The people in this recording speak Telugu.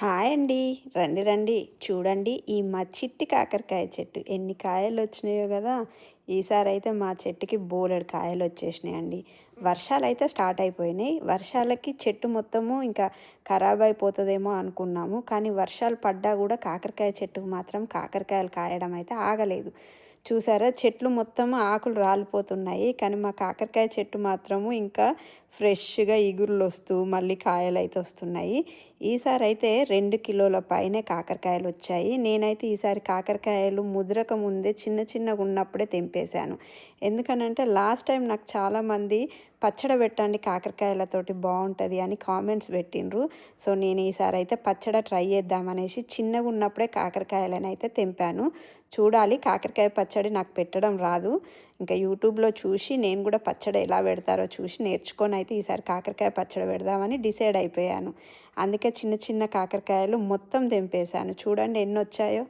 హాయ్ అండి. రండి రండి చూడండి ఈ మా చిట్టి కాకరకాయ చెట్టు ఎన్ని కాయలు వచ్చినాయో కదా. ఈసారి అయితే మా చెట్టుకి బోలెడు కాయలు వచ్చేసినాయండి. వర్షాలు అయితే స్టార్ట్ అయిపోయినాయి. వర్షాలకి చెట్టు మొత్తము ఇంకా ఖరాబ్ అయిపోతుందేమో అనుకున్నాము. కానీ వర్షాలు పడ్డా కూడా కాకరకాయ చెట్టుకు మాత్రం కాకరకాయలు కాయడం అయితే ఆగలేదు. చూసారా, చెట్లు మొత్తం ఆకులు రాలిపోతున్నాయి, కానీ మా కాకరకాయ చెట్టు మాత్రము ఇంకా ఫ్రెష్గా ఇగుర్లు వస్తూ మళ్ళీ కాయలు అయితే వస్తున్నాయి. ఈసారి అయితే 2 కిలోల పైనే కాకరకాయలు వచ్చాయి. నేనైతే ఈసారి కాకరకాయలు ముదరక ముందే చిన్న చిన్నగా ఉన్నప్పుడే తెంపేశాను. ఎందుకనంటే లాస్ట్ టైం నాకు చాలామంది పచ్చడి పెట్టండి కాకరకాయలతోటి బాగుంటుంది అని కామెంట్స్ పెట్టిండ్రు. సో నేను ఈసారి అయితే పచ్చడి ట్రై చేద్దామనేసి చిన్నగా ఉన్నప్పుడే కాకరకాయలను అయితే తెంపాను. చూడాలి, కాకరకాయ పచ్చడి నాకు పెట్టడం రాదు. ఇంకా యూట్యూబ్లో చూసి నేను కూడా పచ్చడి ఎలా పెడతారో చూసి నేర్చుకొని అయితే ఈసారి కాకరకాయ పచ్చడి పెడదామని డిసైడ్ అయిపోయాను. అందుకే చిన్న చిన్న కాకరకాయలు మొత్తం తెంపేశాను. చూడండి ఎన్ని వచ్చాయో.